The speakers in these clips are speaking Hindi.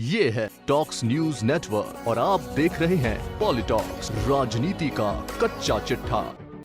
ये है टॉक्स न्यूज नेटवर्क और आप देख रहे हैं पॉलिटॉक्स, राजनीति का कच्चा चिट्ठा।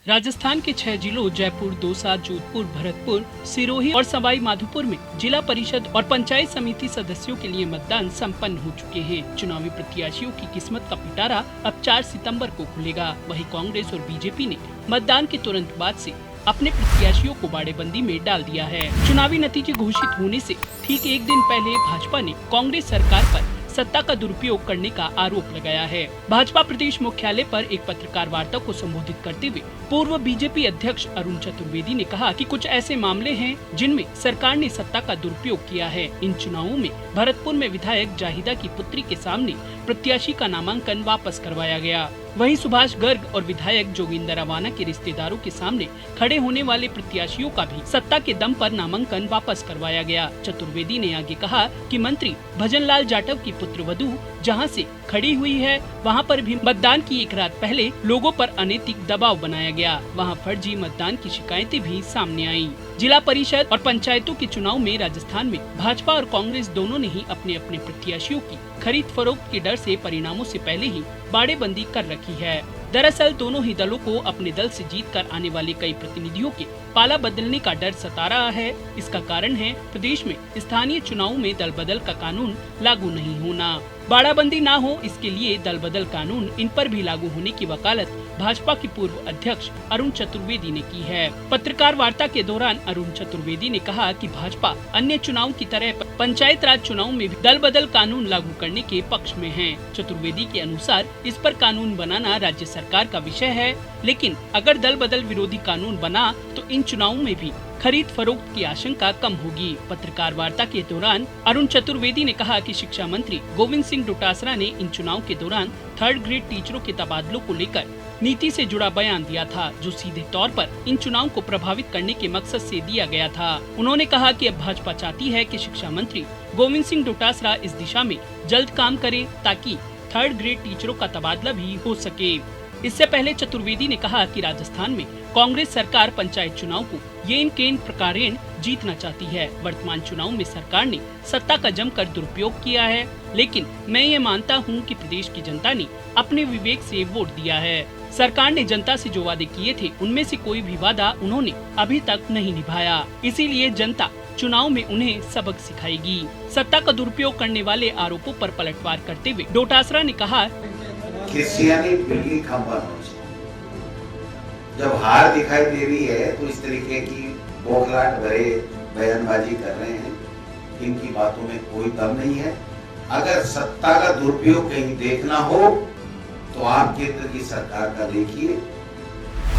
राजस्थान के 6 जिलों जयपुर, दौसा, जोधपुर, भरतपुर, सिरोही और सवाई माधोपुर में जिला परिषद और पंचायत समिति सदस्यों के लिए मतदान संपन्न हो चुके हैं। चुनावी प्रत्याशियों की किस्मत का पिटारा अब 4 सितंबर को खुलेगा। वहीं कांग्रेस और बीजेपी ने मतदान के तुरंत बाद से अपने प्रत्याशियों को बाड़ेबंदी में डाल दिया है। चुनावी नतीजे घोषित होने से ठीक एक दिन पहले भाजपा ने कांग्रेस सरकार पर सत्ता का दुरुपयोग करने का आरोप लगाया है। भाजपा प्रदेश मुख्यालय पर एक पत्रकार वार्ता को संबोधित करते हुए पूर्व बीजेपी अध्यक्ष अरुण चतुर्वेदी ने कहा कि कुछ ऐसे मामले हैं जिनमें सरकार ने सत्ता का दुरुपयोग किया है। इन चुनावों में भरतपुर में विधायक जाहिदा की पुत्री के सामने प्रत्याशी का नामांकन वापस करवाया गया। वहीं सुभाष गर्ग और विधायक जोगिंदर रवाना के रिश्तेदारों के सामने खड़े होने वाले प्रत्याशियों का भी सत्ता के दम पर नामांकन वापस करवाया गया। चतुर्वेदी ने आगे कहा कि मंत्री भजनलाल जाटव की पुत्रवधू जहां से खड़ी हुई है, वहां पर भी मतदान की एक रात पहले लोगों पर अनैतिक दबाव बनाया गया। वहां फर्जी मतदान की शिकायतें भी सामने आईं। जिला परिषद और पंचायतों के चुनाव में राजस्थान में भाजपा और कांग्रेस दोनों ने ही अपने अपने प्रत्याशियों की खरीद फरोख्त के डर से परिणामों से पहले ही बाड़ेबंदी कर रखी है। दरअसल दोनों ही दलों को अपने दल से जीतकर आने वाले कई प्रतिनिधियों के पाला बदलने का डर सता रहा है। इसका कारण है प्रदेश में स्थानीय चुनावों में दल बदल का कानून लागू नहीं होना। बाड़ाबंदी ना हो, इसके लिए दल बदल कानून इन पर भी लागू होने की वकालत भाजपा के पूर्व अध्यक्ष अरुण चतुर्वेदी ने की है। पत्रकार वार्ता के दौरान अरुण चतुर्वेदी ने कहा कि भाजपा अन्य चुनाव की तरह पंचायत राज चुनाव में भी दल बदल कानून लागू करने के पक्ष में है। चतुर्वेदी के अनुसार इस पर कानून बनाना राज्य सरकार का विषय है, लेकिन अगर दल बदल विरोधी कानून बना तो इन चुनावों में भी खरीद फरोख्त की आशंका कम होगी। पत्रकार वार्ता के दौरान अरुण चतुर्वेदी ने कहा कि शिक्षा मंत्री गोविंद सिंह डोटासरा ने इन चुनाव के दौरान 3rd ग्रेड टीचरों के तबादलों को लेकर नीति से जुड़ा बयान दिया था, जो सीधे तौर पर इन चुनाव को प्रभावित करने के मकसद से दिया गया था। उन्होंने कहा कि अब भाजपा चाहती है कि शिक्षा मंत्री गोविंद सिंह डोटासरा इस दिशा में जल्द काम करे ताकि 3rd ग्रेड टीचरों का तबादला भी हो सके। इससे पहले चतुर्वेदी ने कहा कि राजस्थान में कांग्रेस सरकार पंचायत चुनाव को येन केन प्रकारेण जीतना चाहती है। वर्तमान चुनाव में सरकार ने सत्ता का जमकर दुरुपयोग किया है, लेकिन मैं ये मानता हूँ कि प्रदेश की जनता ने अपने विवेक से वोट दिया है। सरकार ने जनता से जो वादे किए थे उनमें से कोई भी वादा उन्होंने अभी तक नहीं निभाया, इसीलिए जनता चुनाव में उन्हें सबक सिखाएगी। सत्ता का दुरुपयोग करने वाले आरोपों पर पलटवार करते हुए डोटासरा ने कहा, जब हार दिखाई दे रही है तो इस तरीके की बौखलाहट भरे बयानबाजी कर रहे हैं, इनकी बातों में कोई दम नहीं है। अगर सत्ता का दुरुपयोग कहीं देखना हो तो आप केंद्र की सरकार का देखिए।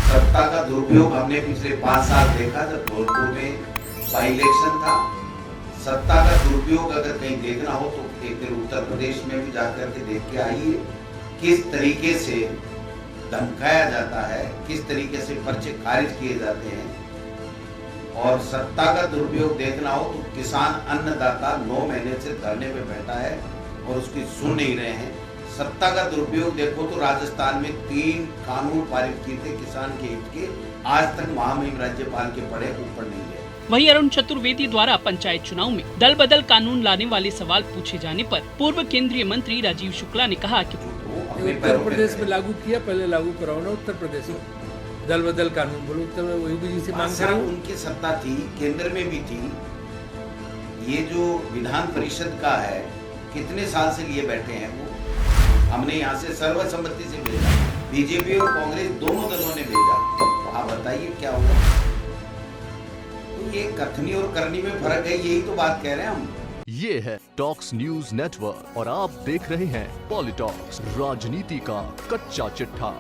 सत्ता का दुरुपयोग हमने पिछले 5 साल देखा जब धौलपुर में बाई इलेक्शन था। सत्ता का दुरुपयोग अगर कहीं देखना हो तो एक दिन उत्तर प्रदेश में भी जाकर के देख के आइए किस तरीके से धमकाया जाता है, किस तरीके से पर्चे खारिज किए जाते हैं। और सत्ता का दुरुपयोग देखना हो तो किसान अन्नदाता 9 महीने से धरने पे बैठा है और उसकी सुन नहीं रहे हैं। सत्ता का दुरुपयोग देखो तो राजस्थान में 3 कानून पारित किए थे किसान के हित के, आज तक महामहिम राज्यपाल के पढ़े ऊपर नहीं गए। वहीं अरुण चतुर्वेदी द्वारा पंचायत चुनाव में दल बदल कानून लाने वाले सवाल पूछे जाने पर पूर्व केंद्रीय मंत्री राजीव शुक्ला ने कहा कि उत्तर प्रदेश में लागू किया, पहले लागू कराओ ना उत्तर प्रदेश में दल बदल कानून। बोलो उत्तर में वही भी जिसे मांग कर उनकी सत्ता थी, केंद्र में भी थी। ये जो विधान परिषद का है कितने साल से लिए बैठे हैं वो, हमने यहाँ से सर्वसम्मति से भेजा, बीजेपी और कांग्रेस दोनों दलों ने भेजा। तो आप बताइए क्या होगा। तो ये कथनी और करनी में फर्क है, यही तो बात कह रहे हैं हम। ये है टॉक्स न्यूज नेटवर्क और आप देख रहे हैं पॉलिटॉक्स, राजनीति का कच्चा चिट्ठा।